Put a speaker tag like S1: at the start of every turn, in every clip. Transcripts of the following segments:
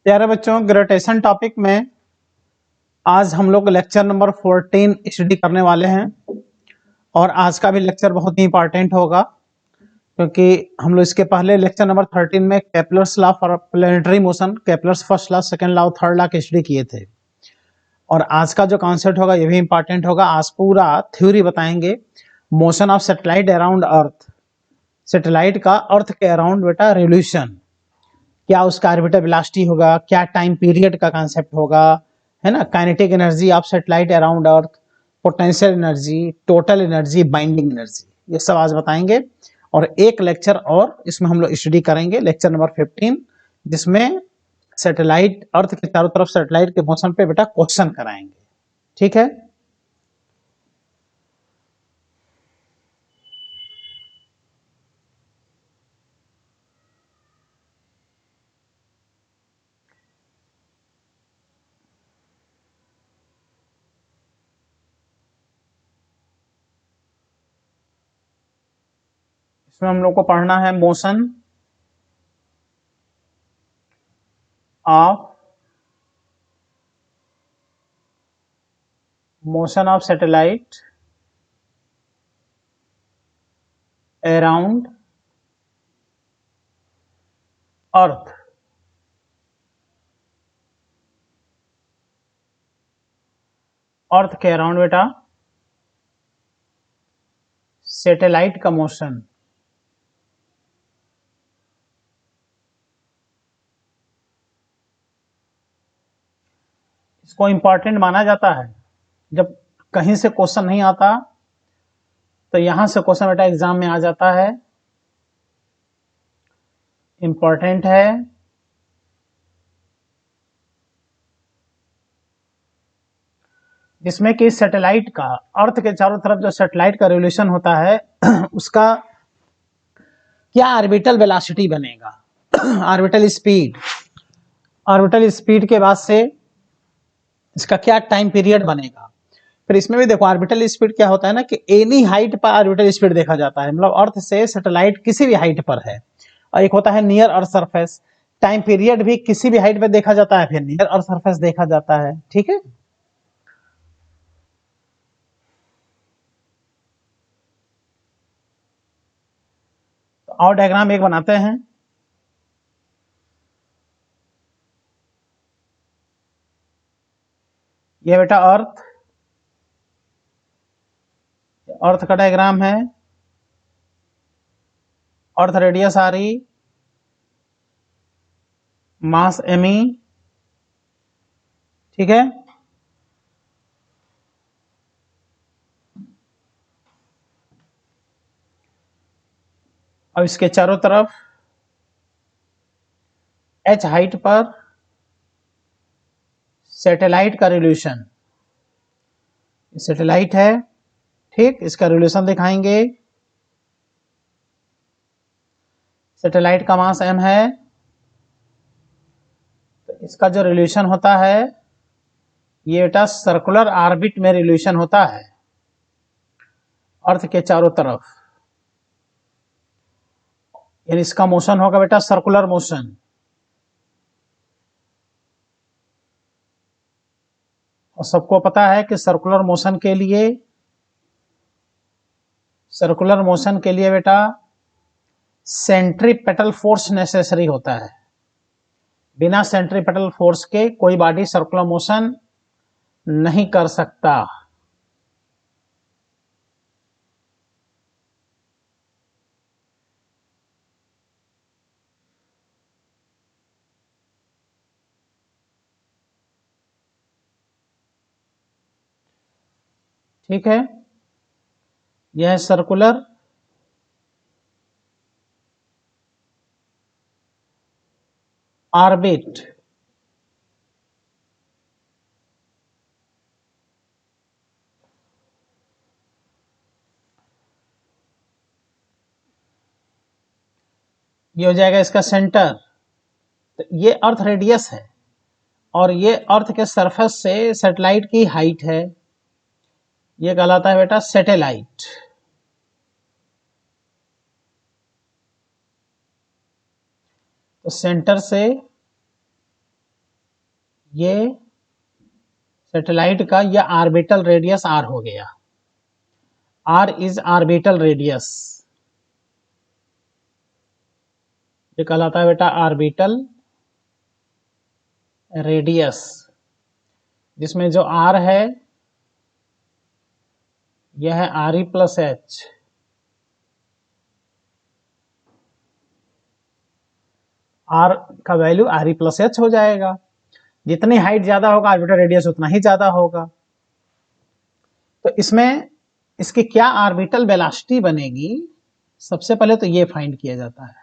S1: प्यारे बच्चों, graduation topic में आज हम लोग लेक्चर नंबर 14 स्टडी करने वाले हैं। और आज का भी लेक्चर बहुत ही इंपॉर्टेंट होगा, क्योंकि हम लोग इसके पहले लेक्चर नंबर 13 में Kepler's law for planetary motion, Kepler's first law, second law, third law की स्टडी किए थे। और आज का जो कॉन्सेप्ट होगा ये भी इंपॉर्टेंट होगा। आज पूरा थ्योरी बताएंगे motion of satellite around earth. Satellite का अर्थ के अराउंड बेटा रिवोल्यूशन, क्या उसका ऑर्बिटल वेलोसिटी होगा, क्या टाइम पीरियड का कांसेप्ट होगा, है ना, kinetic energy of satellite around earth, potential energy, total energy, binding energy, ये सब आज बताएंगे। और एक लेक्चर और इसमें हम लोग स्टडी करेंगे, लेक्चर नंबर 15, जिसमें सैटेलाइट, अर्थ के चारों तरफ सैटेलाइट के मोशन पे बेटा क्वेश्चन कराएंगे। ठीक है, इसमें हम लोग को पढ़ना है motion of satellite around earth. Earth के अराउंड बेटा सैटेलाइट का मोशन। इसको इंपॉर्टेंट माना जाता है। जब कहीं से क्वेश्चन नहीं आता तो यहां से क्वेश्चन बेटा एग्जाम में आ जाता है, इंपॉर्टेंट है। जिसमें कि सैटेलाइट का, अर्थ के चारों तरफ जो सैटेलाइट का रिवोल्यूशन होता है उसका क्या ऑर्बिटल वेलोसिटी बनेगा, ऑर्बिटल स्पीड, ऑर्बिटल स्पीड के बाद से इसका क्या टाइम पीरियड बनेगा। फिर इसमें भी देखो ऑर्बिटल स्पीड क्या होता है ना, कि एनी हाइट पर ऑर्बिटल स्पीड देखा जाता है, मतलब अर्थ से सैटेलाइट किसी भी हाइट पर है। और एक होता है near earth surface, time period भी किसी भी हाइट पे देखा जाता है, फिर नियर अर्थ सरफेस देखा जाता है। ठीक है, तो और डायग्राम एक बनाते हैं। ये बेटा अर्थ का डायग्राम है। अर्थ रेडियस आ रही, मास एमी, ठीक है। अब इसके चारों तरफ h हाइट पर सैटेलाइट का रिवोल्यूशन, सैटेलाइट है, ठीक, इसका रिवोल्यूशन दिखाएंगे। सैटेलाइट का मास m है, तो इसका जो रिवोल्यूशन होता है ये बेटा सर्कुलर ऑर्बिट में रिवोल्यूशन होता है अर्थ के चारों तरफ, यानी इसका मोशन होगा बेटा सर्कुलर मोशन। और सबको पता है कि सर्कुलर मोशन के लिए बेटा सेंट्रीपेटल फोर्स नेसेसरी होता है। बिना सेंट्रीपेटल फोर्स के कोई बॉडी सर्कुलर मोशन नहीं कर सकता। ठीक है, यह सर्कुलर ऑर्बिट। ये हो जाएगा इसका सेंटर। तो ये अर्थ रेडियस है और ये अर्थ के सरफेस से सैटेलाइट की हाइट है, ये कहलाता है बेटा सैटेलाइट। तो सेंटर से ये सैटेलाइट का ये ऑर्बिटल रेडियस r हो गया। r इज ऑर्बिटल रेडियस, ये कहलाता है बेटा ऑर्बिटल रेडियस, जिसमें जो r है यह है re प्लस एच। r का वैल्यू re प्लस एच हो जाएगा। जितनी हाइट ज्यादा होगा ऑर्बिटल रेडियस उतना ही ज्यादा होगा। तो इसमें इसकी क्या ऑर्बिटल वेलोसिटी बनेगी, सबसे पहले तो ये फाइंड किया जाता है।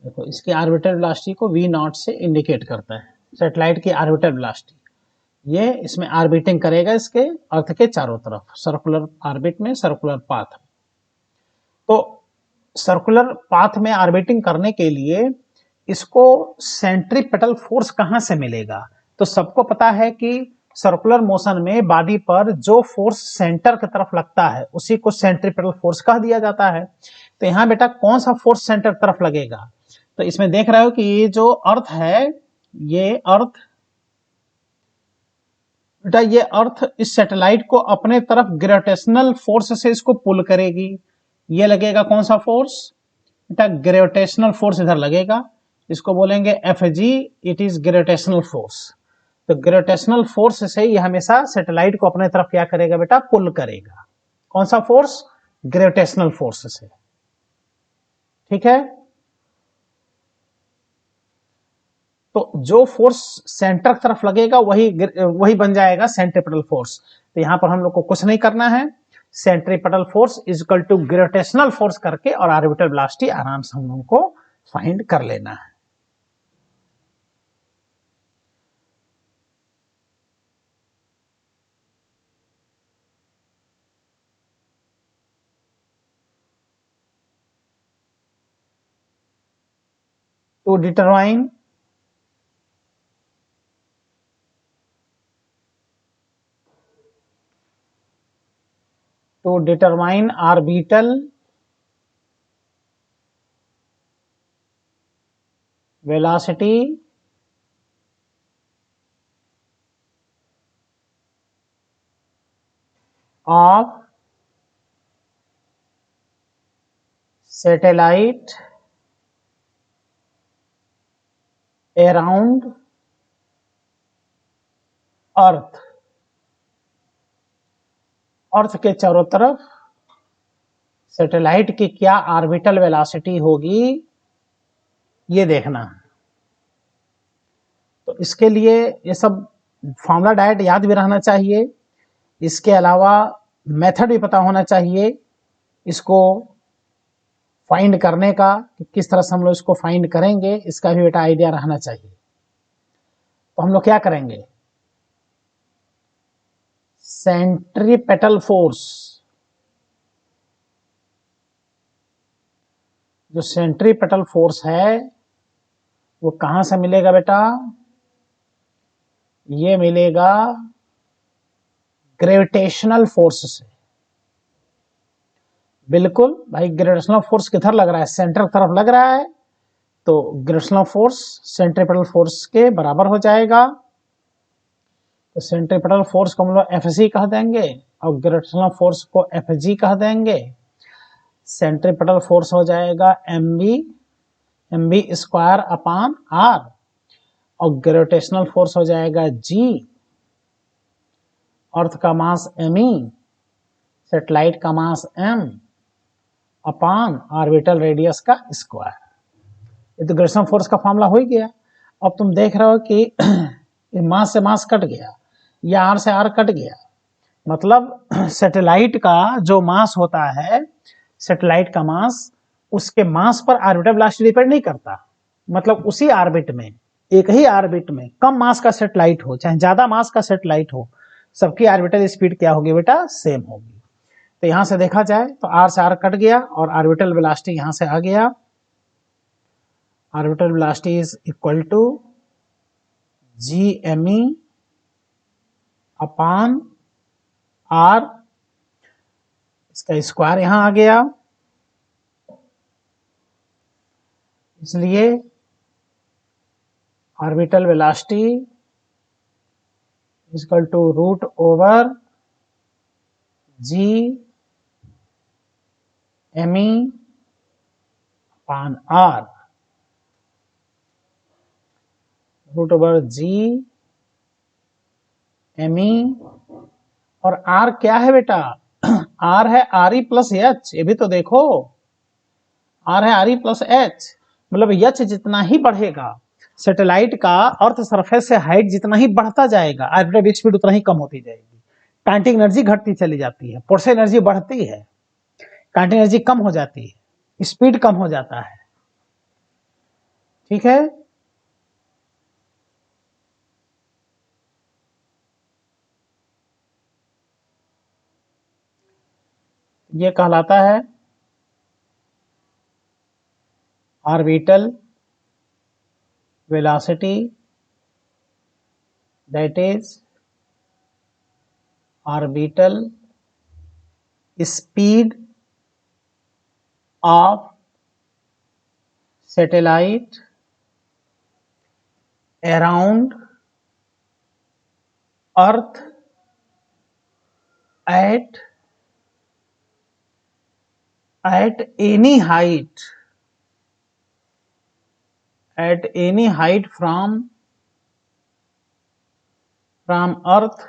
S1: देखो इसकी ऑर्बिटल वेलोसिटी को v नॉट से इंडिकेट करता है, सैटेलाइट की ऑर्बिटल वेलोसिटी। ये इसमें ऑर्बिटिंग करेगा इसके अर्थ के चारों तरफ, सर्कुलर ऑर्बिट में, सर्कुलर पाथ में। तो सर्कुलर पाथ में ऑर्बिटिंग करने के लिए इसको सेंट्रीपेटल फोर्स कहां से मिलेगा? तो सबको पता है कि सर्कुलर मोशन में बॉडी पर जो फोर्स सेंटर की तरफ लगता है उसी को सेंट्रीपेटल फोर्स कह दिया जाता है। तो यहां बेटा कौन सा फोर्स सेंटर की तरफ लगेगा? तो इसमें देख रहे हो कि ये जो अर्थ है, ये अर्थ बेटा, ये अर्थ इस सैटेलाइट को अपने तरफ ग्रेविटेशनल फोर्स से इसको पुल करेगी। ये लगेगा कौन सा फोर्स बेटा? ग्रेविटेशनल फोर्स इधर लगेगा, इसको बोलेंगे Fg, it is gravitational force. तो ग्रेविटेशनल फोर्स से ये हमेशा सैटेलाइट को अपने तरफ क्या करेगा बेटा? पुल करेगा। कौन सा फोर्स? ग्रेविटेशनल फोर्स से। ठीक है, तो जो फोर्स सेंटर की तरफ लगेगा वही बन जाएगा सेंट्रीपेटल फोर्स। तो यहां पर हम लोग को कुछ नहीं करना है, centripetal force is equal to gravitational force करके और ऑर्बिटल वेलोसिटी आराम से हम लोगों को फाइंड कर लेना है। to determine orbital velocity of satellite around earth, earth के चारों तरफ सैटेलाइट की क्या ऑर्बिटल वेलोसिटी होगी, ये देखना। तो इसके लिए ये सब फॉर्मूला डायरेक्ट याद भी रहना चाहिए, इसके अलावा मेथड भी पता होना चाहिए इसको फाइंड करने का, कि किस तरह से हम लोग इसको फाइंड करेंगे, इसका भी बेटा आइडिया रहना चाहिए। तो हम लोग क्या करेंगे, सेंट्रीपेटल फोर्स, जो सेंट्रीपेटल फोर्स है वो कहां से मिलेगा बेटा? ये मिलेगा ग्रेविटेशनल फोर्स से। बिल्कुल भाई, ग्रेविटेशनल फोर्स किधर लग रहा है? सेंटर की तरफ लग रहा है, तो ग्रेविटेशनल फोर्स सेंट्रीपेटल फोर्स के बराबर हो जाएगा। तो सेंट्रीपेटल फोर्स को हम लोग Fc कह देंगे और ग्रेविटेशनल फोर्स को Fg कह देंगे। सेंट्रीपेटल फोर्स हो जाएगा mv स्क्वायर अपान r और ग्रेविटेशनल फोर्स हो जाएगा g, अर्थ का मास me, सैटेलाइट का मास m अपान ऑर्बिटल रेडियस का स्क्वायर। ये तो ग्रेविटेशनल फोर्स का फॉर्मूला हो ही गया। अब तुम देख रहे हो कि मास से मास कट गया या r से r कट गया, मतलब सैटेलाइट का जो मास होता है, सैटेलाइट का मास उसके मास पर ऑर्बिटल वेलोसिटी डिपेंड नहीं करता। मतलब उसी ऑर्बिट में, एक ही ऑर्बिट में कम मास का सैटेलाइट हो चाहे ज्यादा मास का सैटेलाइट हो, सबकी ऑर्बिटल स्पीड क्या होगी बेटा? सेम होगी। तो यहां से देखा जाए तो r से r कट गया और ऑर्बिटल वेलोसिटी यहां से आ गया। Orbital velocity is equal to gme upon r, इसका स्क्वायर यहां आ गया, इसलिए orbital velocity equal to root over G M E upon R, root over G M E, और आर क्या है बेटा, आर है आर ई प्लस एच, ये भी तो देखो, आर है आर ई प्लस एच, मतलब एच जितना ही बढ़ेगा सैटेलाइट का अर्थ सरफेस से हाइट जितना ही बढ़ता जाएगा, ऑर्बिटल स्पीड उतना ही कम होती जाएगी, काइनेटिक एनर्जी घटती चली जाती है, पोटेंशियल एनर्जी बढ़ती है, काइनेटिक एनर्जी कम हो जाती है, स्पीड कम हो जाता है। ठीक है, ये कहलाता है orbital velocity, that is orbital speed of satellite around earth at any height, from earth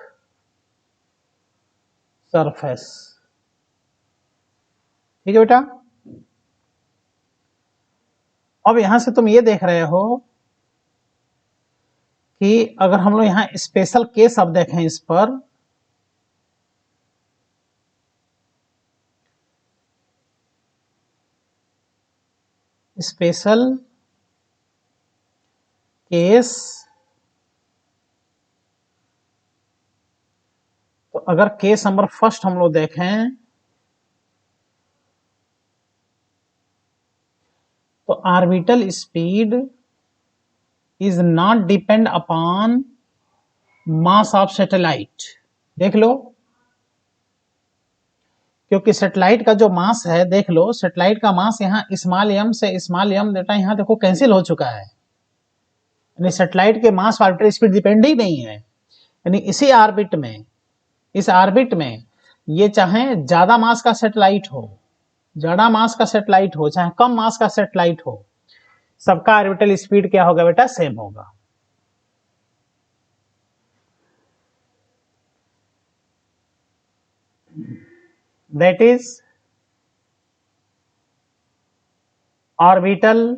S1: surface। ठीक है बेटा, अब यहां से तुम ये देख रहे हो कि अगर हम लोग यहां स्पेशल केस अब देखें इस पर, स्पेशल केस, तो अगर केस नंबर फर्स्ट हम लोग देखें तो orbital speed is not depend upon mass of satellite. देख लो, क्योंकि सैटेलाइट का जो मास है, देख लो सैटेलाइट का मास यहाँ स्मॉल एम से स्मॉल एम बेटा यहाँ देखो कैंसिल हो चुका है, यानी सैटेलाइट के मास ऑर्बिटल स्पीड डिपेंड ही नहीं है, यानी इसी ऑर्बिट में, इस ऑर्बिट में ये चाहे ज्यादा मास का सैटेलाइट हो, ज्यादा मास का सैटेलाइट हो, चाहे कम मास का सैटेलाइट हो, सबका ऑर्बिटल स्पीड क्या होगा बेटा, सेम होगा। That is orbital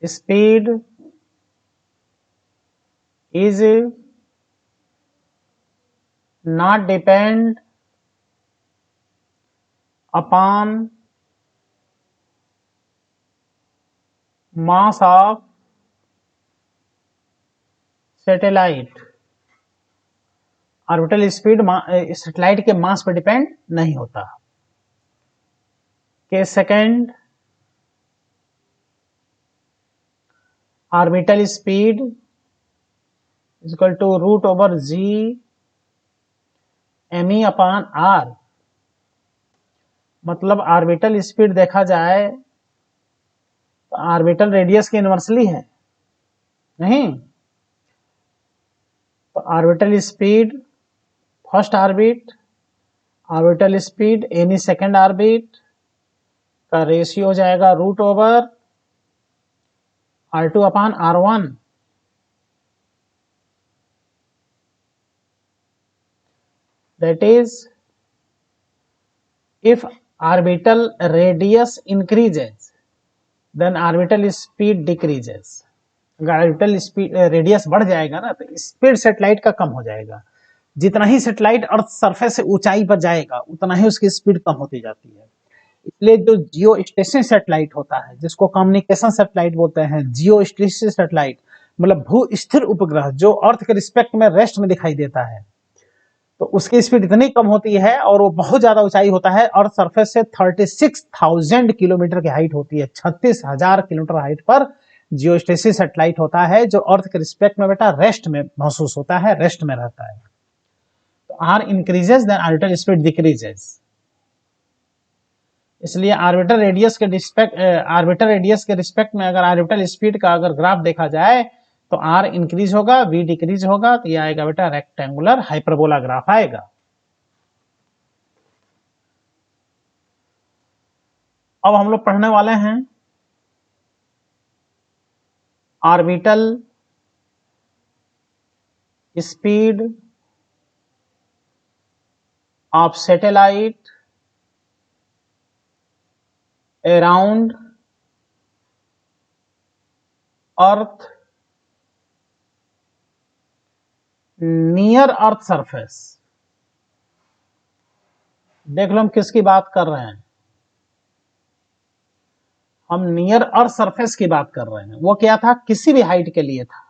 S1: speed is not depend upon mass of satellite। Orbital speed satellite के मास पर डिपेंड नहीं होता। Case second, orbital speed equal to root over G M E upon R, मतलब orbital speed देखा जाए तो orbital radius की inversely है नहीं, तो orbital speed first orbit, orbital speed any second orbit का रेशियो हो जाएगा root over R2 upon R1। That is, if orbital radius increases, then orbital speed decreases। अगर ऑर्बिटल स्पीड रेडियस बढ़ जाएगा ना तो स्पीड सैटेलाइट का कम हो जाएगा, जितना ही सैटेलाइट अर्थ सरफेस से ऊंचाई पर जाएगा उतना ही उसकी स्पीड कम होती जाती है। इसलिए जो जियो स्टेशनरी सैटेलाइट होता है, जिसको कम्युनिकेशन सैटेलाइट बोलते हैं, जियो स्टेशनरी सैटेलाइट मतलब भू स्थिर उपग्रह जो अर्थ के रिस्पेक्ट में रेस्ट में दिखाई देता है, तो उसकी स्पीड इतनी कम होती है और वो बहुत ज्यादा ऊंचाई होता है, अर्थ सरफेस से 36,000 किलोमीटर की हाइट होती है, 36,000 किलोमीटर हाइट पर जियो स्टेशनरी सैटेलाइट होता है जो अर्थ के रिस्पेक्ट में बेटा रेस्ट में महसूस होता है, रेस्ट में रहता है। तो R increases then orbital speed decreases. इसलिए ऑर्बिटल रेडियस के रिस्पेक्ट में अगर ऑर्बिटल स्पीड का अगर ग्राफ देखा जाए तो r इंक्रीज होगा, v डिक्रीज होगा, तो ये आएगा बेटा रेक्टेंगुलर हाइपरबोला ग्राफ आएगा। अब हम लोग पढ़ने वाले हैं orbital speed of satellite around earth near earth surface. देख लो हम किसकी बात कर रहे हैं, हम नियर अर्थ सरफेस की बात कर रहे हैं। वो क्या था, किसी भी हाइट के लिए था।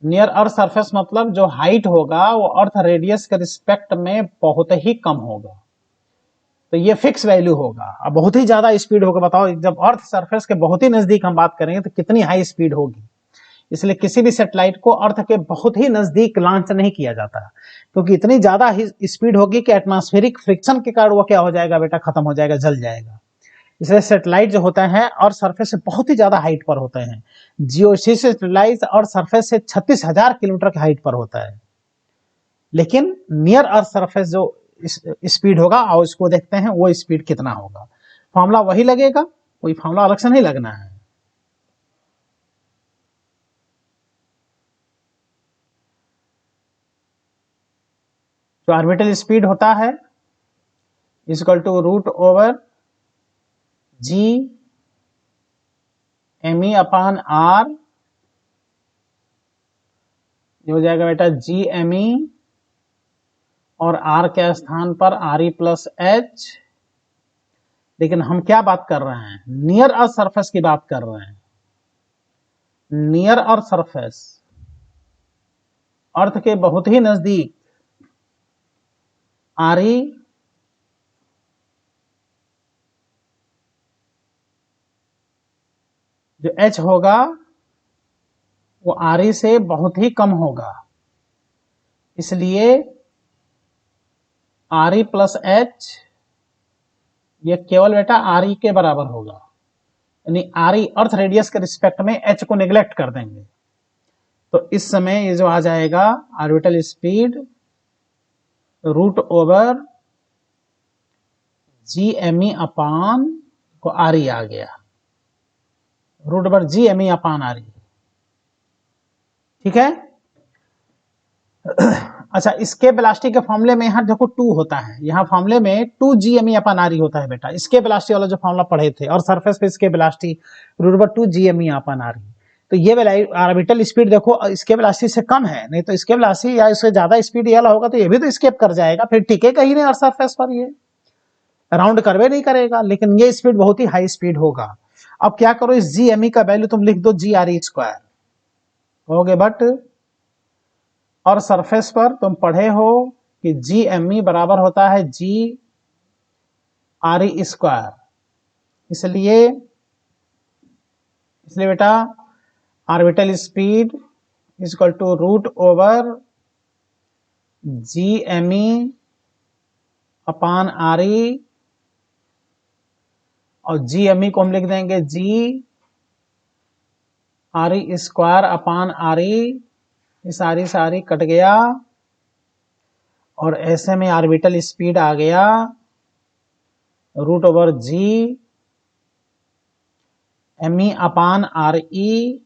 S1: नियर अर्थ सरफेस मतलब जो हाइट होगा वो अर्थ रेडियस के रिस्पेक्ट में बहुत ही कम होगा, तो ये फिक्स वैल्यू होगा। अब बहुत ही ज्यादा स्पीड होगा, बताओ जब अर्थ सरफेस के बहुत ही नजदीक हम बात करेंगे तो कितनी हाई स्पीड होगी। इसलिए किसी भी सैटेलाइट को अर्थ के बहुत ही नजदीक लॉन्च नहीं किया जाता, क्योंकि इतनी ज्यादा स्पीड होगी कि एटमॉस्फेरिक फ्रिक्शन के कारण वो क्या हो जाएगा बेटा, खत्म हो जाएगा, जल जाएगा। इसलिए सैटेलाइट जो होता है और सरफेस से बहुत ही ज्यादा हाइट पर होते हैं। जियोसी सैटेलाइट और सरफेस से 36,000 किलोमीटर की हाइट पर होता है। लेकिन नियर अर्थ सरफेस जो स्पीड होगा, और इसको देखते हैं वो स्पीड कितना होगा। फॉर्मूला वही लगेगा, कोई फॉर्मूला अलग से नहीं लगना है। जो ऑर्बिटल स्पीड होता है equal to root over G M E upon R, हो जाएगा बेटा जी एम ई, और आर के स्थान पर आर ई प्लस एच। लेकिन हम क्या बात कर रहे हैं, नियर अर्थ सरफेस की बात कर रहे हैं। नियर अर्थ सरफेस, अर्थ के बहुत ही नजदीक, आर ई जो h होगा वो आर ई से बहुत ही कम होगा, इसलिए आर ई प्लस एच ये केवल बेटा आर ई के बराबर होगा। यानी आर ई अर्थ रेडियस के रिस्पेक्ट में h को निगलेक्ट कर देंगे, तो इस समय ये जो आ जाएगा orbital speed root over G M E upon को आर ई आ गया, root over G M E upon R E. ठीक है। अच्छा, इसके वेलोसिटी के फॉर्मूले में यहां देखो 2 होता है, यहां फॉर्मूले में 2 G M E upon R ई होता है बेटा, इसके वेलोसिटी वाला जो फॉर्मूला पढ़े थे, और सरफेस पे escape velocity root over 2 G M E upon R E. तो ये ऑर्बिटल स्पीड देखो इसके वेलोसिटी से कम है, नहीं तो इसके वेलोसिटी या इससे ज्यादा स्पीड ये होगा तो ये भी तो स्केप कर जाएगा, फिर टिकेगा ही नहीं और सरफेस पर, ये राउंड करवे नहीं करेगा। लेकिन ये स्पीड बहुत ही हाई स्पीड होगा। अब क्या करो, इस जी एम ई का वैल्यू तुम लिख दो जी आर ई स्क्वायर, कहोगे बट और सरफेस पर तुम पढ़े हो कि जी एम ई बराबर होता है जी आर ई स्क्वायर, इसलिए बेटा orbital speed equal to root over G M E upon R E, और जी एम ई को हम लिख देंगे G R E square upon R E, सारी सारी कट गया, और ऐसे में ऑर्बिटल स्पीड आ गया root over G M E upon R E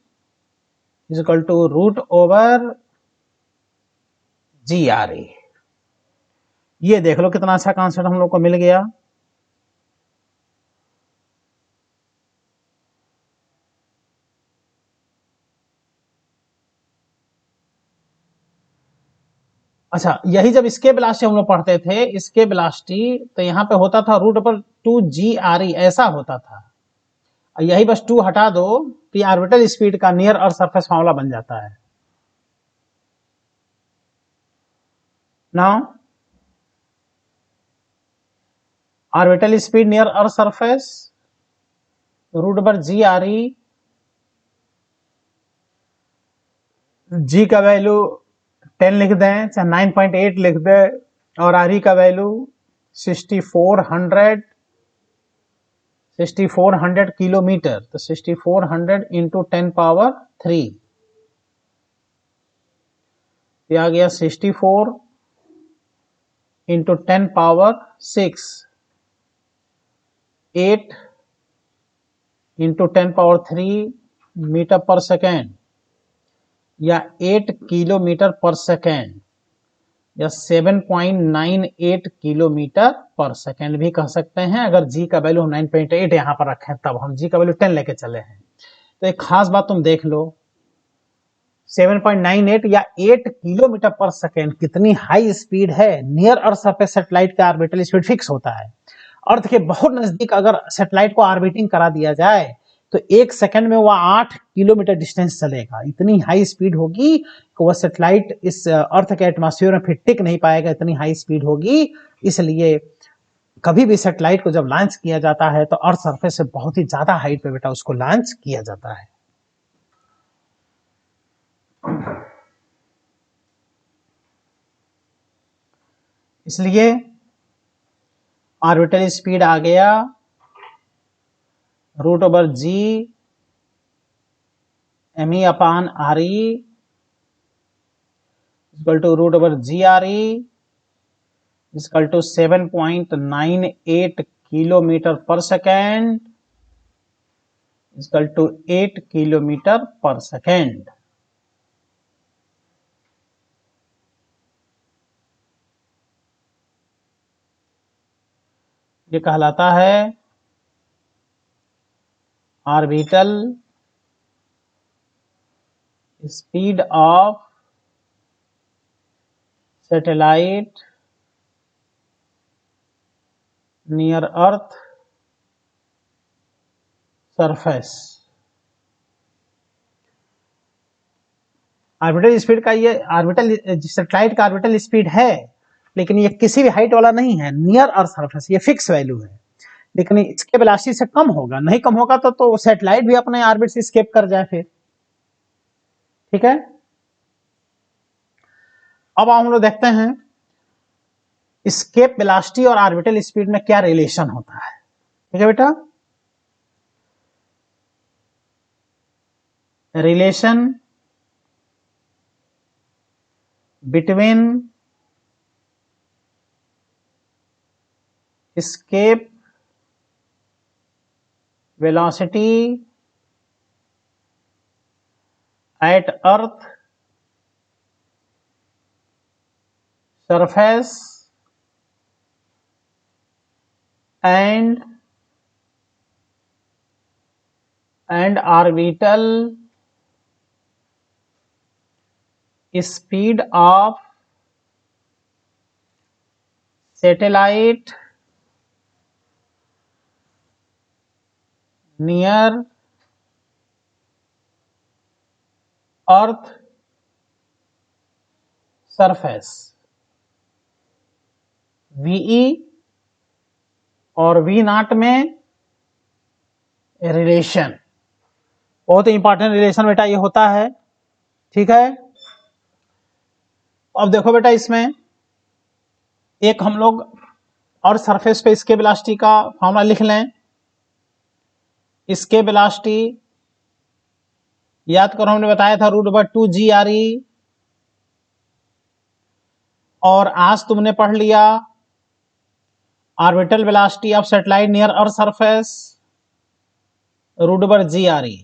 S1: equal to root over G R E. ये देख लो कितना अच्छा कॉन्सेप्ट हम लोग को मिल गया। अच्छा, यही जब इसके वेलोसिटी हम लोग पढ़ते थे, इसके वेलोसिटी तो यहाँ पे होता था root over 2 G R E, ऐसा होता था। यही बस 2 हटा दो कि ऑर्बिटल स्पीड का नियर अर्थ सरफेस फॉर्मूला बन जाता है। Now orbital speed near earth surface root over G R E, G का वैल्यू 10 लिख दें चाहे 9.8 लिख दें, और आर ई का वैल्यू 6400 किलोमीटर, तो 6400 इंटू 10 पावर 3, ये आ गया 64 into 10 power 6, 8 into 10 power 3 metre per second, या 8 किलोमीटर पर सेकेंड, या 7.98 किलोमीटर पर सेकेंड भी कह सकते हैं। अगर जी का वैल्यू 9.8 यहाँ पर रखें तब, हम जी का वैल्यू 10 लेके चले हैं। तो एक खास बात तुम देख लो, 7.98 या 8 किलोमीटर पर सेकेंड कितनी हाई स्पीड है। नियर अर्थ सरफेस सैटेलाइट का ऑर्बिटल स्पीड फिक्स होता है। अर्थ के बहुत नजदीक अगर सैटेलाइट को ऑर्बिटिंग करा दिया जाए तो 1 सेकंड में वह 8 किलोमीटर डिस्टेंस चलेगा। इतनी हाई स्पीड होगी कि वह सैटेलाइट इस अर्थ के एटमॉस्फेयर में फिर टिक नहीं पाएगा, इतनी हाई स्पीड होगी। इसलिए कभी भी सैटेलाइट को जब लॉन्च किया जाता है तो अर्थ सरफेस से बहुत ही ज्यादा हाइट पे बेटा उसको लॉन्च किया जाता है। इसलिए ऑर्बिटल स्पीड आ गया √g me upon RE equal to √GRE equal to 7.98 kilometre per second equal to 8 kilometre per second. ये कहलाता है orbital speed of satellite near earth surface. Orbital speed का ये ऑर्बिटल सैटेलाइट का ऑर्बिटल स्पीड है, लेकिन ये किसी भी हाइट वाला नहीं है, नियर अर्थ सरफेस, ये फिक्स वैल्यू है। लेकिन इसके वेलोसिटी से कम होगा, नहीं कम होगा तो सैटेलाइट भी अपने ऑर्बिट से एस्केप कर जाए फिर। ठीक है, अब हम लोग देखते हैं एस्केप वेलोसिटी और ऑर्बिटल स्पीड में क्या रिलेशन होता है। ठीक है बेटा, relation between escape velocity at earth surface and orbital speed of satellite near earth surface. VE और V0 में रिलेशन, बहुत इंपॉर्टेंट रिलेशन बेटा ये होता है। ठीक है, अब देखो बेटा, इसमें एक हम लोग और सरफेस पे इसके वेलोसिटी का फॉर्मूला लिख लें। इसके वेलोसिटी याद करो, हमने बताया था √2GRE, और आज तुमने पढ़ लिया orbital velocity of satellite near earth surface √GRE।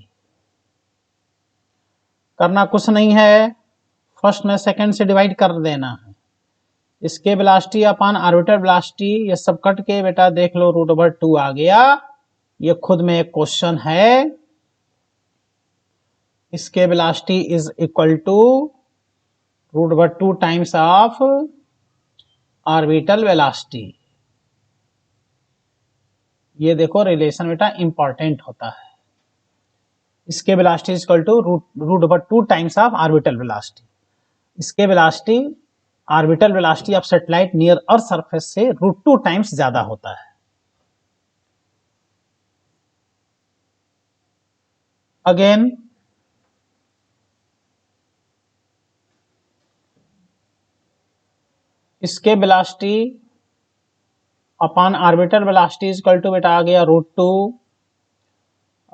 S1: करना कुछ नहीं है, फर्स्ट में सेकंड से डिवाइड कर देना है। Escape velocity upon orbital velocity, ये सब कट के बेटा देख लो √2 आ गया। ये खुद में एक क्वेश्चन है। Escape velocity is equal to √2 times of orbital velocity. ये देखो रिलेशन बेटा इंपॉर्टेंट होता है। Escape velocity is equal to √2 times of orbital velocity. Escape velocity orbital velocity of satellite near earth surface से √2 टाइम्स ज्यादा होता है। Again escape velocity upon orbital velocity is equal to बेटा आ गया √2,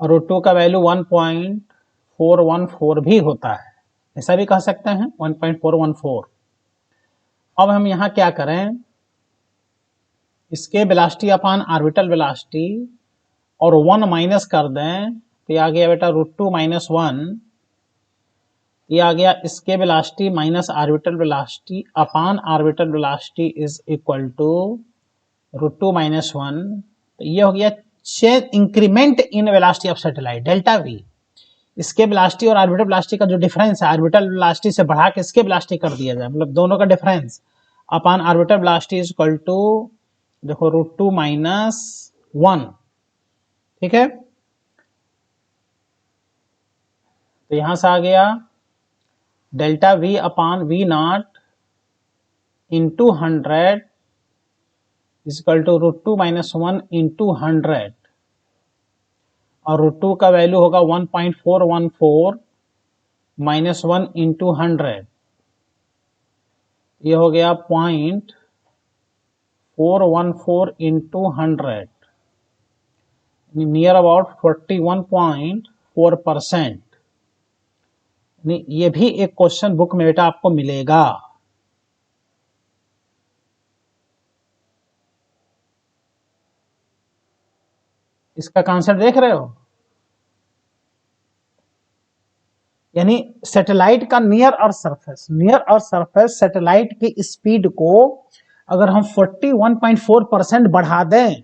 S1: और √2 का वैल्यू 1.414 भी होता है, ऐसा भी कह सकते हैं 1.414। अब हम यहाँ क्या करें, इसके वेलोसिटी अपान ऑर्बिटल वेलोसिटी और 1 माइनस कर दें तो आ गया बेटा √2 माइनस 1, ये आ गया इसके velocity minus orbital velocity upon orbital velocity is equal to √2 minus 1। तो ये हो गया change increment in velocity of satellite delta V. इसके वेलोसिटी और ऑर्बिटल वेलोसिटी का जो डिफरेंस है, ऑर्बिटल वेलोसिटी से बढ़ा के इसके वेलोसिटी कर दिया जाए, मतलब दोनों का difference upon orbital velocity is equal to देखो √2 माइनस 1। ठीक है, तो यहां से आ गया delta V upon V naught into 100 equal to √2 minus 1 into 100, और √2 का वैल्यू होगा 1.414 माइनस 1 इंटू 100, ये हो गया 0.414 इंटू 100, नियर अबाउट 41.4%। ये भी एक क्वेश्चन बुक में बेटा आपको मिलेगा। इसका कॉन्सेप्ट देख रहे हो, यानी सैटेलाइट का नियर अर्थ सरफेस सैटेलाइट की स्पीड को अगर हम 41.4% बढ़ा दें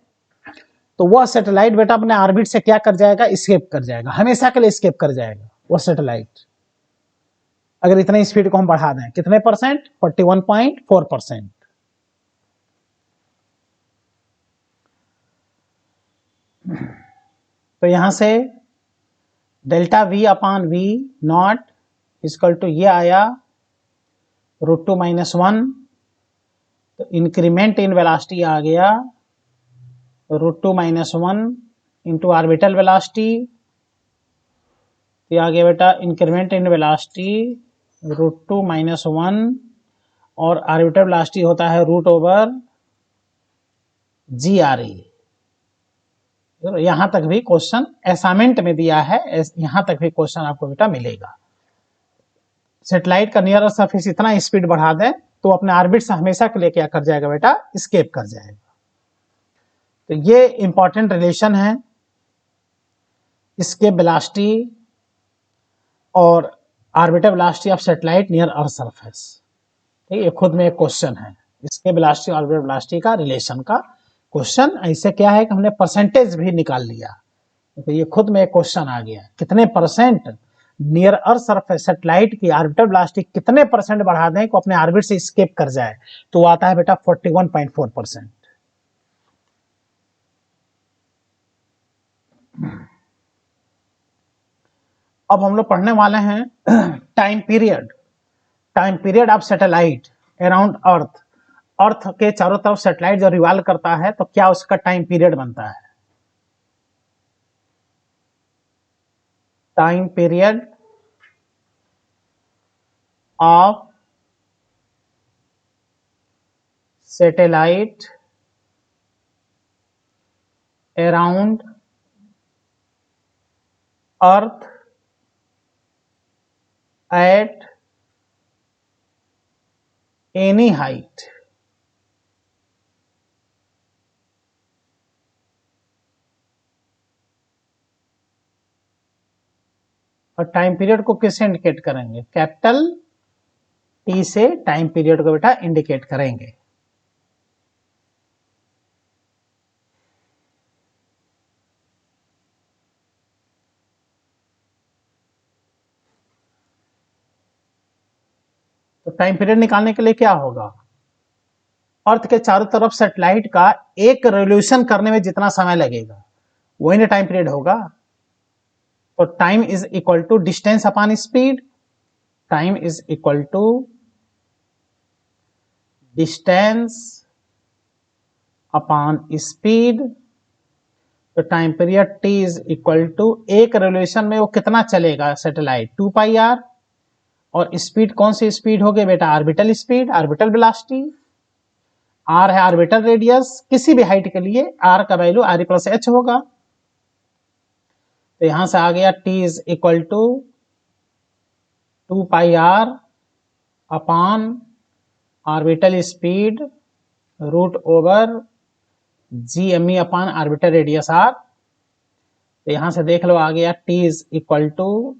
S1: तो वह सैटेलाइट बेटा अपने ऑर्बिट से क्या कर जाएगा, एस्केप कर जाएगा, हमेशा के लिए एस्केप कर जाएगा वह सैटेलाइट। अगर इतने स्पीड को हम बढ़ा दें, कितने परसेंट, 41.4%। तो यहां से delta V upon V naught equal to ये आया √2 माइनस 1, तो इंक्रीमेंट इन वेलोसिटी आ गया √2 माइनस 1 इंटू ऑर्बिटल वेलोसिटी, ये आ गया बेटा इंक्रीमेंट इन वेलोसिटी √2 माइनस 1 और ऑर्बिटल वेलोसिटी होता है √g/r। यहां तक भी क्वेश्चन असाइनमेंट में दिया है, यहां तक भी क्वेश्चन आपको बेटा मिलेगा। सैटेलाइट का नियर अर्थ सरफेस इतना स्पीड बढ़ा दें तो अपने ऑर्बिट से हमेशा के लिए क्या कर जाएगा बेटा, एस्केप कर जाएगा। तो ये इंपॉर्टेंट रिलेशन है इसके वेलोसिटी और orbital velocity of satellite near earth surface. ठीक है, ये खुद में एक क्वेश्चन है, इसके वेलोसिटी और ऑर्बिटल वेलोसिटी का रिलेशन का क्वेश्चन। ऐसे क्या है कि हमने परसेंटेज भी निकाल लिया, तो ये खुद में एक क्वेश्चन आ गया, कितने percent near earth surface satellite की ऑर्बिटल वेलोसिटी कितने परसेंट बढ़ा दें को अपने ऑर्बिट से एस्केप कर जाए, तो आता है बेटा 41.4%। अब हम लोग पढ़ने वाले हैं time period of satellite around earth के चारों तरफ सैटेलाइट जब रिवॉल्व करता है तो क्या उसका टाइम पीरियड बनता है। Time period of satellite around earth at any height. और टाइम पीरियड को किससे इंडिकेट करेंगे, कैपिटल टी से टाइम पीरियड को बेटा इंडिकेट करेंगे। तो टाइम पीरियड निकालने के लिए क्या होगा, अर्थ के चारों तरफ सैटेलाइट का एक रेवोल्यूशन करने में जितना समय लगेगा वही ना टाइम पीरियड होगा। तो time is equal to distance upon speed, time is equal to distance upon speed. तो time period t is equal to एक रेवोल्यूशन में वो कितना चलेगा सैटेलाइट, 2πr, और स्पीड कौन सी स्पीड होगी बेटा, orbital speed, orbital velocity. r है ऑर्बिटल रेडियस, किसी भी हाइट के लिए r का वैल्यू r+h होगा। तो यहां से आ गया t is equal to 2 pi R upon orbital speed root over G M E upon orbital radius R. तो यहां से देख लो आ गया T is equal to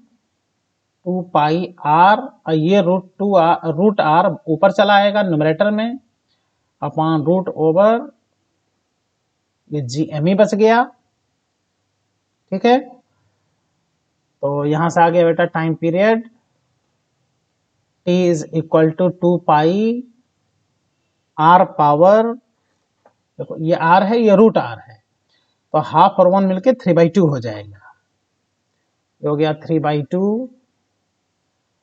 S1: 2 pi R, और ये रूट आर ऊपर चला आएगा न्यूमरेटर में, अपॉन रूट ओवर ये जी एम ई बच गया। ठीक है, तो यहां से आ गया बेटा time period T is equal to 2 pi R power, देखो ये आर है, ये रूट आर है, तो हाफ और 1 मिलके 3/2 हो जाएगा। ये हो गया 3/2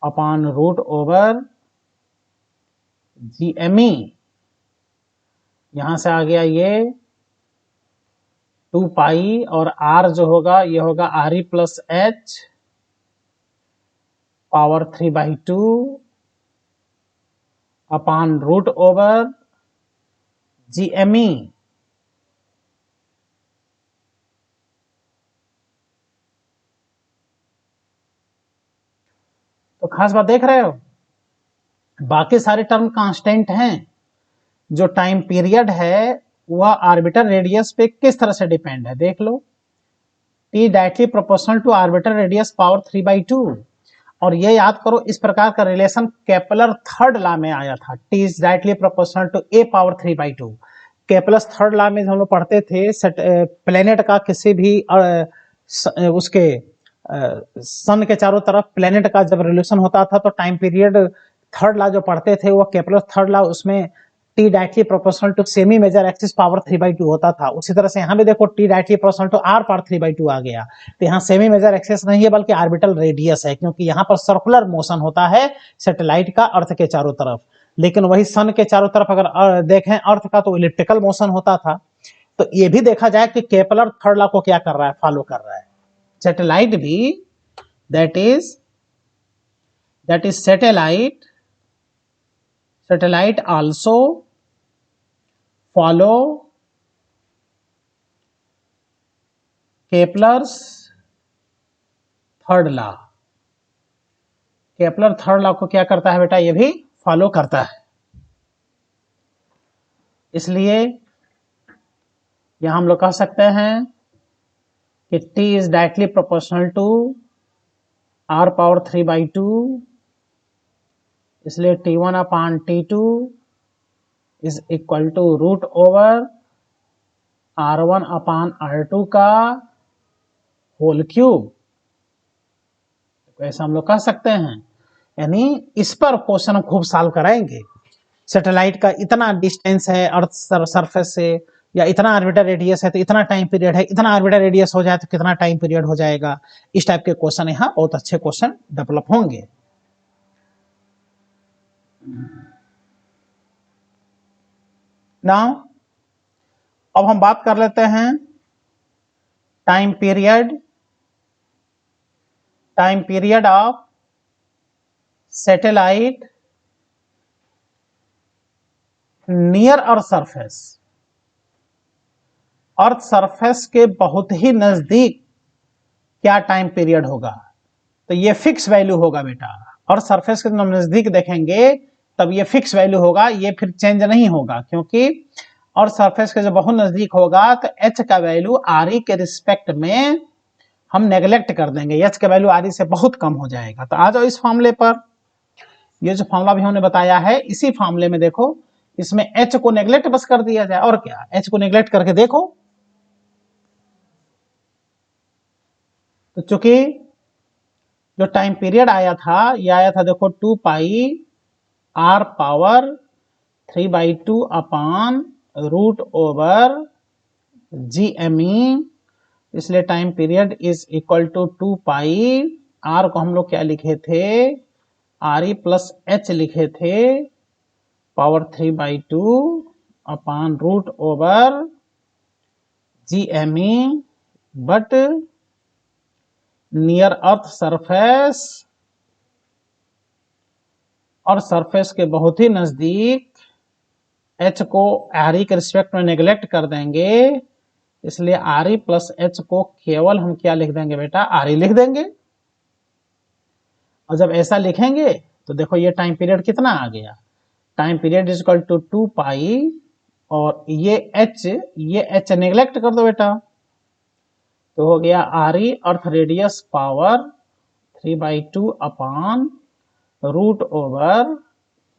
S1: upon root over G M E. यहां से आ गया ये 2 पाई, और आर जो होगा ये होगा R E plus H power 3/2 upon root over G M E. तो खास बात देख रहे हो, बाकी सारे टर्म कांस्टेंट हैं, जो टाइम पीरियड है वह आर्बिटर रेडियस पे किस तरह से डिपेंड है, देख लो। T directly proportional to orbiter radius power 3/2, और ये याद करो इस प्रकार का रिलेशन केपलर थर्ड लॉ में आया था, T is directly proportional to A power 3/2। Kepler third law में हम लोग पढ़ते थे प्लेनेट का किसी भी उसके सन के चारों तरफ प्लेनेट का जब रिलेशन होता था तो टाइम पीरियड थर्ड लॉ जो पढ़ते थे वो केपलर थर्ड लॉ, उसमें T directly proportional to semi major axis power 3/2 होता था। उसी तरह से यहाँ भी देखो T directly proportional to R power 3/2 आ गया। तो यहाँ सेमी मेजर एक्सिस नहीं है बल्कि ऑर्बिटल रेडियस है, क्योंकि यहाँ पर सर्कुलर मोशन होता है सैटेलाइट का अर्थ के चारों तरफ, लेकिन वही सन के चारों तरफ अगर देखें अर्थ का तो इलिप्टिकल मोशन होता था। तो ये भी देखा जाए कि केपलर थर्ड लॉ को क्या कर रहा है, फॉलो कर रहा है। सैटेलाइट भी that is satellite also follow Kepler's third law. Kepler third law को क्या करता है बेटा, ये भी फॉलो करता है। इसलिए यहां हम लोग कह सकते हैं कि T is directly proportional to R power 3/2, इसलिए T1 upon T2 is equal to root over R1 upon R2 का होल क्यूब। ऐसा हम लोग कह सकते हैं, यानी इस पर क्वेश्चन हम खूब सॉल्व कराएंगे। सैटेलाइट का इतना डिस्टेंस है अर्थ सरफेस से, या इतना ऑर्बिटर रेडियस है तो इतना टाइम पीरियड है, इतना ऑर्बिटर रेडियस हो जाए तो कितना टाइम पीरियड हो जाएगा। इस टाइप के क्वेश्चन यहाँ बहुत अच्छे क्वेश्चन डेवलप होंगे। नाउ अब हम बात कर लेते हैं time period of satellite near earth surface. Earth surface के बहुत ही नजदीक क्या टाइम पीरियड होगा, तो ये फिक्स वैल्यू होगा बेटा। अर्थ सरफेस के नजदीक देखेंगे तब ये फिक्स वैल्यू होगा, ये फिर चेंज नहीं होगा, क्योंकि अर्थ सरफेस के जब बहुत नजदीक होगा तो एच का वैल्यू आर ई के रिस्पेक्ट में हम नेग्लेक्ट कर देंगे, एच का वैल्यू आर ई से बहुत कम हो जाएगा। तो आ जाओ इस फॉर्मूले पर, ये जो फॉर्मूला भी हमने बताया है इसी फॉर्मूले में देखो, इसमें एच को नेग्लेक्ट बस कर दिया जाए, और क्या, एच को नेग्लेक्ट करके देखो। तो चूंकि जो टाइम पीरियड आया था ये आया था देखो 2 pi R power 3/2 upon root over G M E, इसलिए time period is equal to 2 pi R को हम लोग क्या लिखे थे, आर ई प्लस एच लिखे थे, power 3/2 upon root over G M E, but near earth surface, और सरफेस के बहुत ही नजदीक एच को आर ई के रिस्पेक्ट में नेग्लेक्ट कर देंगे, इसलिए आर ई प्लस एच को केवल हम क्या लिख देंगे बेटा, आर ई लिख देंगे। और जब ऐसा लिखेंगे तो देखो ये टाइम पीरियड कितना आ गया, time period is equal to 2 pi, और ये एच नेग्लेक्ट कर दो बेटा, तो हो गया R E earth radius power 3/2 upon root over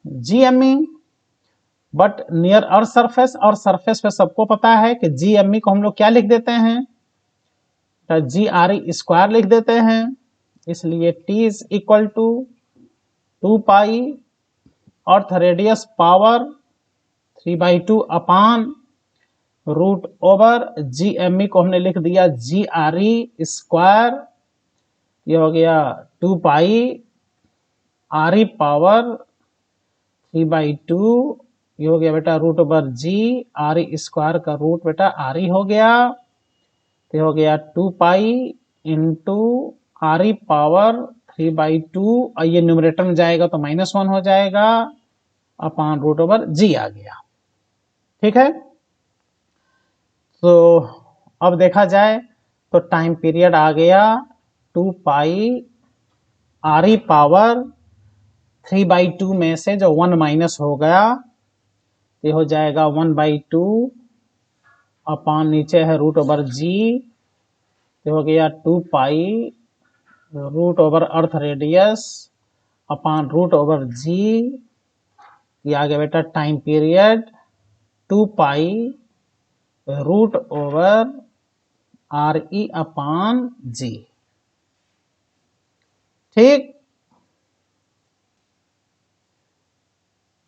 S1: G M E. But near earth surface, और सरफेस पे सबको पता है कि जी एम ई को हम लोग क्या लिख देते हैं, जी आर ई स्क्वायर लिख देते हैं, इसलिए T is equal to 2 pi earth radius power 3/2 upon root over G M E को हमने लिख दिया जी आर ई स्क्वायर, ये हो गया 2 पाई आर ई पावर 3/2, ये हो गया बेटा root over G R E square का रूट बेटा आर ई हो गया, तो हो गया 2 pi into R E power 3/2, और ये न्यूमरेटर में जाएगा तो -1 हो जाएगा, अपान रूट ओवर जी आ गया। ठीक है, तो अब देखा जाए तो टाइम पीरियड आ गया 2 पाई आर ई पावर 3/2 में से जो 1 माइनस हो गया, ये हो जाएगा 1/2 अपान नीचे है रूट ओवर जी, ये हो गया 2 pi root over earth radius upon root over G, ये आ गया बेटा time period 2 pi root over R E upon G. ठीक,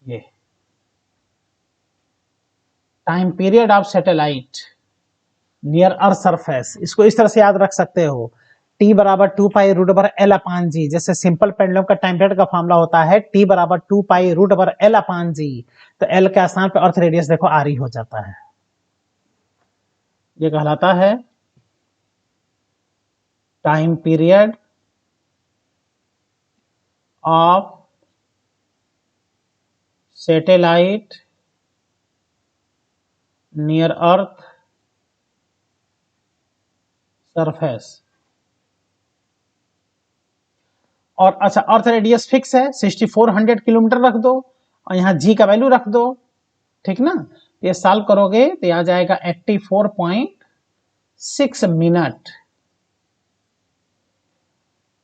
S1: ये time period of satellite near earth surface, इसको इस तरह से याद रख सकते हो, T बराबर 2 पाई रूट ओवर L अपान जी, जैसे सिंपल पेंडुलम का टाइम पीरियड का फॉर्मूला होता है T बराबर 2 पाई रूट ओवर L अपान जी, तो L के स्थान पे अर्थ रेडियस देखो आर ई हो जाता है, ये कहलाता है time period of satellite near earth surface. और अच्छा, अर्थ रेडियस फिक्स है 6400 किलोमीटर रख दो, और यहाँ जी का वैल्यू रख दो, ठीक ना, ये सॉल्व करोगे तो आ जाएगा 84.6 मिनट,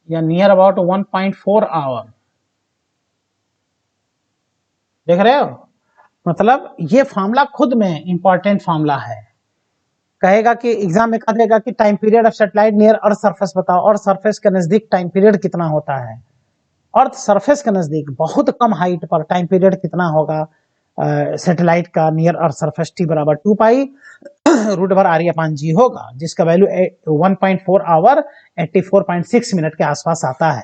S1: या नियर अबाउट 1.4 आवर। देख रहे हो, मतलब ये फार्मूला खुद में इंपॉर्टेंट फार्मूला है, कहेगा कि एग्जाम में कह देगा कि time period of satellite near earth surface बताओ, और सरफेस के नजदीक टाइम पीरियड कितना होता है, अर्थ सरफेस के नजदीक बहुत कम हाइट पर टाइम पीरियड कितना होगा सैटेलाइट का नियर अर्थ सरफेस, टी बराबर 2 pi root over R E upon G होगा, जिसका वैल्यू 1.4 आवर 84.6 मिनट के आसपास आता है।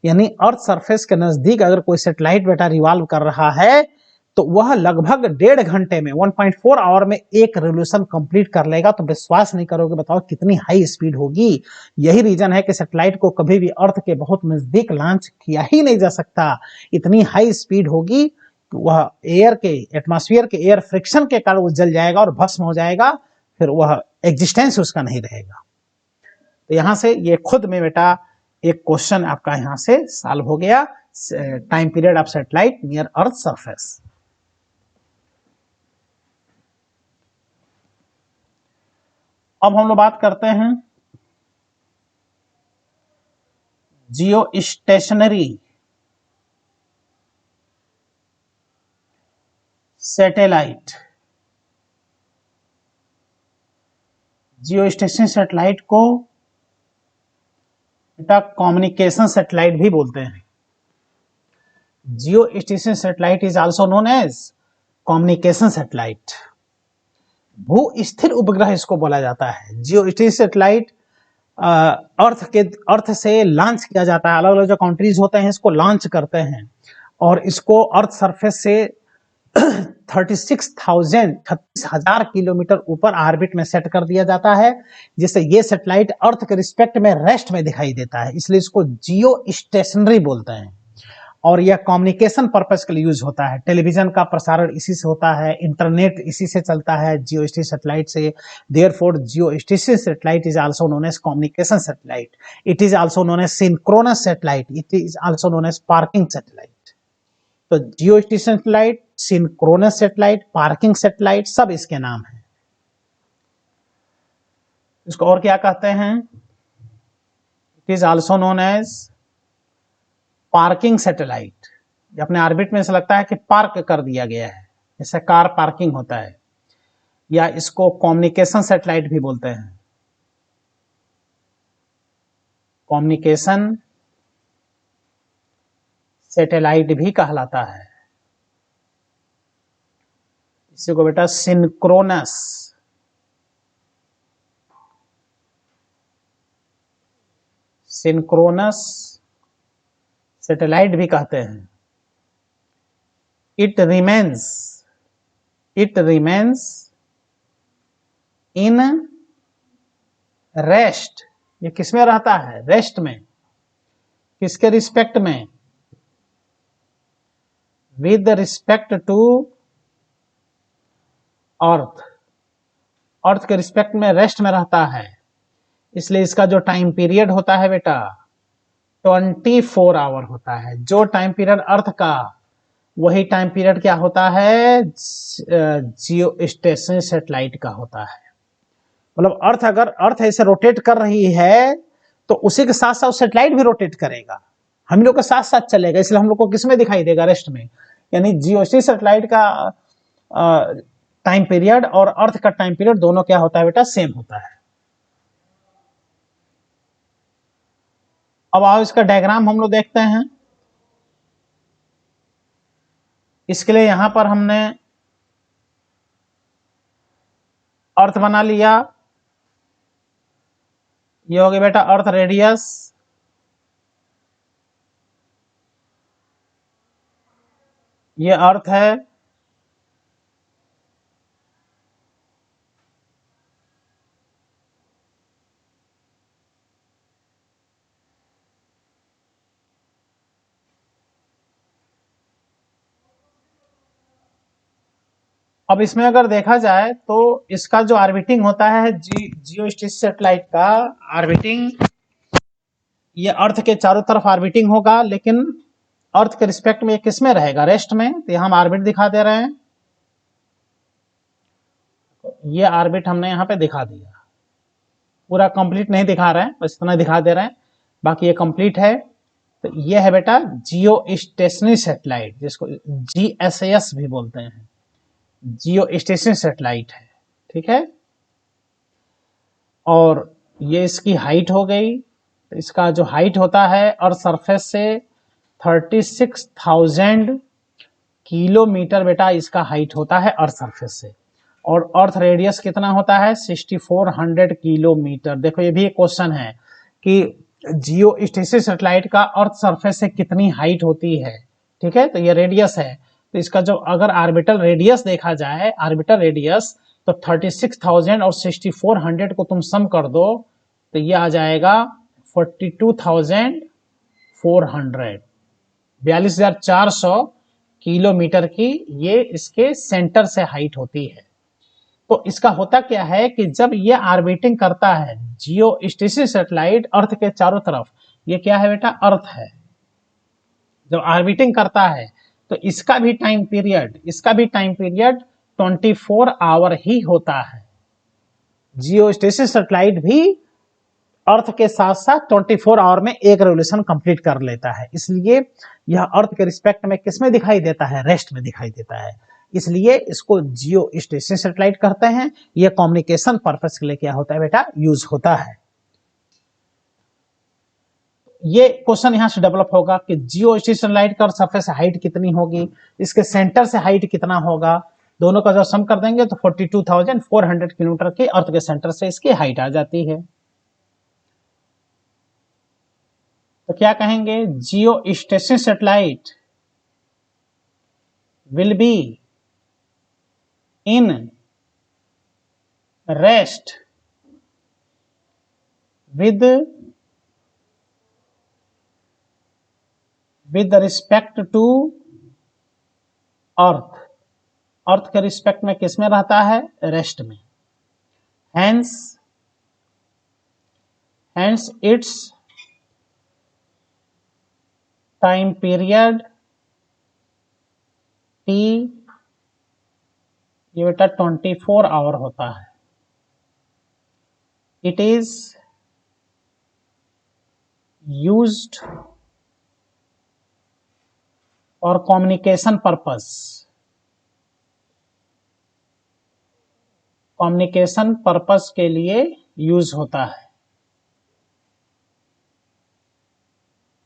S1: यानी अर्थ सरफेस के नजदीक अगर कोई सैटेलाइट बेटा रिवॉल्व कर रहा है तो वह लगभग 1.5 घंटे में 1.4 आवर में एक रेवोल्यूशन कंप्लीट कर लेगा, तो विश्वास नहीं करोगे, बताओ कितनी हाई स्पीड होगी। यही रीजन है कि सैटेलाइट को कभी भी अर्थ के बहुत नजदीक लॉन्च किया ही नहीं जा सकता, इतनी हाई स्पीड होगी, वह एयर के एटमॉस्फेयर के एयर फ्रिक्शन के कारण वो जल जाएगा और भस्म हो जाएगा, फिर वह एग्जिस्टेंस उसका नहीं रहेगा। तो यहां से ये खुद में बेटा एक क्वेश्चन आपका यहां से सॉल्व हो गया, time period of satellite near earth surface. अब हम लोग बात करते हैं geostationary satellite. Geo station satellite को बेटा कम्युनिकेशन सैटेलाइट भी बोलते हैं। Geo station satellite is also known as communication satellite. भू स्थिर उपग्रह इसको बोला जाता है। जियो स्टेशन सैटेलाइट अर्थ से लॉन्च किया जाता है, अलग अलग जो कंट्रीज होते हैं इसको लॉन्च करते हैं, और इसको अर्थ सरफेस से 36,000 किलोमीटर ऊपर ऑर्बिट में सेट कर दिया जाता है, जिससे ये सैटेलाइट अर्थ के रिस्पेक्ट में रेस्ट में दिखाई देता है, इसलिए इसको जियो स्टेशनरी बोलते हैं। और यह कम्युनिकेशन पर्पस के लिए यूज होता है। टेलीविजन का प्रसारण इसी से होता है, इंटरनेट इसी से चलता है, जियो स्टेशन सैटेलाइट से। Therefore geo station satellite is also known as communication satellite. It is also known as synchronous satellite. It is also known as parking satellite. तो geo station satellite, synchronous satellite, parking satellite सब इसके नाम है। इसको और क्या कहते हैं? It is also known as parking satellite. अपने ऑर्बिट में से लगता है कि पार्क कर दिया गया है, जैसे कार पार्किंग होता है। या इसको कम्युनिकेशन सैटेलाइट भी बोलते हैं। कम्युनिकेशन सैटेलाइट भी कहलाता है। इसी को बेटा सिंक्रोनस सैटेलाइट भी कहते हैं। It remains in rest. ये किसमें रहता है? रेस्ट में। किसके रिस्पेक्ट में? With respect to earth. Earth के रिस्पेक्ट में रेस्ट में रहता है। इसलिए इसका जो टाइम पीरियड होता है बेटा 24 आवर होता है। जो टाइम पीरियड अर्थ का, वही टाइम पीरियड क्या होता है? जियो स्टेशन सैटेलाइट का होता है। मतलब अगर अर्थ ऐसे रोटेट कर रही है तो उसी के साथ साथ सैटेलाइट भी रोटेट करेगा, हम लोग के साथ साथ चलेगा। इसलिए हम लोग को किसमें दिखाई देगा? रेस्ट में। यानी जियो स्टेशन सैटेलाइट का टाइम पीरियड और अर्थ का टाइम पीरियड दोनों क्या होता है बेटा? सेम होता है। अब आओ इसका डायग्राम हम लोग देखते हैं। इसके लिए यहां पर हमने अर्थ बना लिया। ये हो गया बेटा अर्थ रेडियस। ये अर्थ है। अब इसमें अगर देखा जाए तो इसका जो ऑर्बिटिंग होता है जियो स्टेशन सैटेलाइट का ऑर्बिटिंग, ये अर्थ के चारों तरफ ऑर्बिटिंग होगा, लेकिन अर्थ के रिस्पेक्ट में किसमें रहेगा? रेस्ट में। तो हम ऑर्बिट दिखा दे रहे हैं। ये ऑर्बिट हमने यहाँ पे दिखा दिया। पूरा कंप्लीट नहीं दिखा रहे हैं, बस इतना दिखा दे रहे हैं, बाकी ये कंप्लीट है। तो ये है बेटा जियो स्टेशनरी सैटेलाइट, जिसको GSS भी बोलते हैं। जियो स्टेशन सैटेलाइट है, ठीक है। और ये इसकी हाइट हो गई। तो इसका जो हाइट होता है अर्थ सरफेस से 36,000 किलोमीटर बेटा इसका हाइट होता है अर्थ सरफेस से। और अर्थ रेडियस कितना होता है? 6400 किलोमीटर। देखो ये भी एक क्वेश्चन है कि जियो स्टेशन सैटेलाइट का अर्थ सरफेस से कितनी हाइट होती है, ठीक है। तो ये रेडियस है। तो इसका जो अगर ऑर्बिटल रेडियस देखा जाए, ऑर्बिटल रेडियस, तो 36,000 और 6400 को तुम सम कर दो तो ये आ जाएगा 42,400, 42,400 किलोमीटर की ये इसके सेंटर से हाइट होती है। तो इसका होता क्या है कि जब ये ऑर्बिटिंग करता है जियो स्टेशन सैटेलाइट अर्थ के चारों तरफ, ये क्या है बेटा? अर्थ है। जब ऑर्बिटिंग करता है तो इसका भी टाइम पीरियड 24 आवर ही होता है। जियो स्टेशन सैटेलाइट भी अर्थ के साथ साथ 24 आवर में एक रेवोल्यूशन कंप्लीट कर लेता है। इसलिए यह अर्थ के रिस्पेक्ट में किसमें दिखाई देता है? रेस्ट में दिखाई देता है। इसलिए इसको जियो स्टेशन सैटेलाइट कहते हैं। यह कम्युनिकेशन पर्पस के लिए क्या होता है बेटा? यूज होता है। ये क्वेश्चन यहां से डेवलप होगा कि जियो स्टेशन सैटेलाइट का सरफेस हाइट कितनी होगी, इसके सेंटर से हाइट कितना होगा। दोनों का जब सम कर देंगे तो 42,400 किलोमीटर के अर्थ के सेंटर से इसकी हाइट आ जाती है। तो क्या कहेंगे? Geo station satellite will be in rest with with respect to earth, earth के रिस्पेक्ट में किस में रहता है, रेस्ट में। Hence its time period T, ये बेटा 24 आवर होता है। It is used for communication purpose, communication purpose के लिए यूज होता है।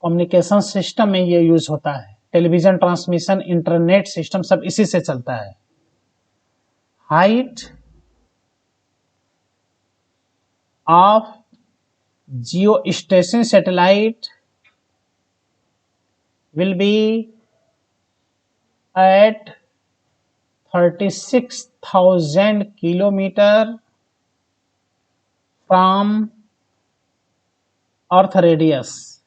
S1: कम्युनिकेशन सिस्टम में ये यूज होता है। टेलीविजन ट्रांसमिशन, इंटरनेट सिस्टम सब इसी से चलता है। Height of geo station satellite will be at 36,000 kilometer from earth radius,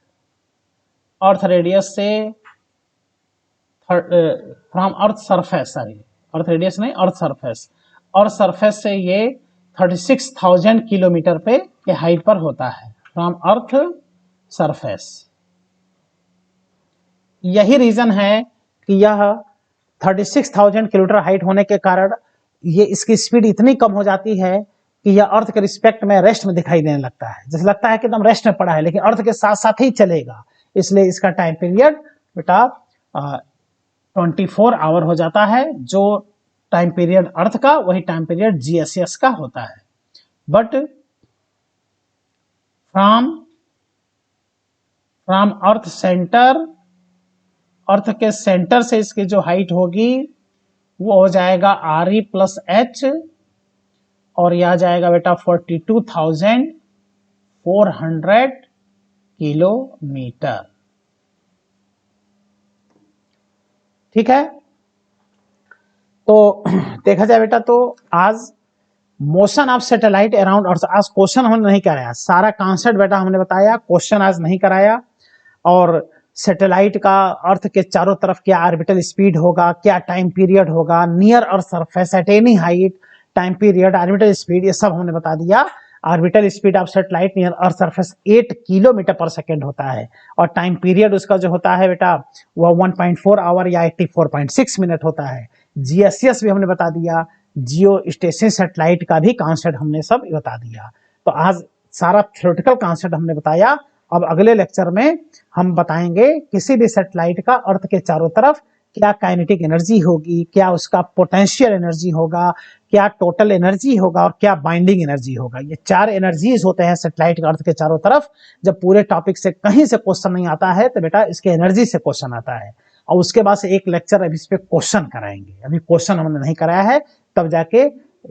S1: earth radius से from earth surface, sorry earth radius नहीं, अर्थ सरफेस, अर्थ सरफेस से ये 36,000 किलोमीटर पे के हाइट पर होता है, फ्रॉम अर्थ सरफेस। यही रीजन है कि यह 36,000 किलोमीटर हाइट होने के कारण ये इसकी स्पीड इतनी कम हो जाती है कि यह अर्थ के रिस्पेक्ट में रेस्ट में दिखाई देने लगता है, जैसे लगता है कि एकदम रेस्ट में पड़ा है, लेकिन अर्थ के साथ साथ ही चलेगा। इसलिए इसका टाइम पीरियड बेटा 24 आवर हो जाता है। जो टाइम पीरियड अर्थ का वही टाइम पीरियड जीएसएस का होता है। बट फ्रॉम अर्थ सेंटर, अर्थ के सेंटर से इसकी जो हाइट होगी वो हो जाएगा RE प्लस H, और यह आ जाएगा बेटा 42,400 किलोमीटर। ठीक है, तो देखा जाए बेटा तो आज मोशन ऑफ सैटेलाइट अराउंड अर्थ, आज क्वेश्चन हमने नहीं कराया, सारा कॉन्सेप्ट बेटा हमने बताया, क्वेश्चन आज नहीं कराया। और सैटेलाइट का अर्थ के चारों तरफ क्या ऑर्बिटल स्पीड होगा, क्या टाइम पीरियड होगा, near earth surface at any height, time period, orbital speed, ये सब हमने बता दिया। Orbital speed of satellite near earth surface 8 kilometre per second होता है, और टाइम पीरियड उसका जो होता है बेटा वह 1.4 आवर या 84.6 मिनट होता है। जीएसएस भी हमने बता दिया, जियो स्टेशन सैटेलाइट का भी कॉन्सेप्ट हमने सब बता दिया। तो आज सारा थ्योरेटिकल कॉन्सेप्ट हमने बताया। अब अगले लेक्चर में हम बताएंगे किसी भी सैटेलाइट का अर्थ के चारों तरफ क्या काइनेटिक एनर्जी होगी, क्या उसका पोटेंशियल एनर्जी होगा, क्या टोटल एनर्जी होगा, और क्या बाइंडिंग एनर्जी होगा। ये 4 एनर्जीज होते हैं सैटेलाइट के अर्थ के चारों तरफ। जब पूरे टॉपिक से कहीं से क्वेश्चन नहीं आता है तो बेटा इसके एनर्जी से क्वेश्चन आता है, और उसके बाद से एक लेक्चर अभी इस पे क्वेश्चन कराएंगे। अभी क्वेश्चन हमने नहीं कराया है, तब जाके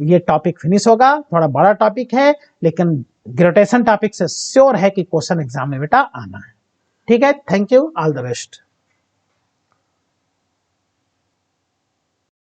S1: ये टॉपिक फिनिश होगा। थोड़ा बड़ा टॉपिक है, लेकिन ग्रेविटेशन टॉपिक से श्योर है कि क्वेश्चन एग्जाम में बेटा आना है। ठीक है, thank you, all the best.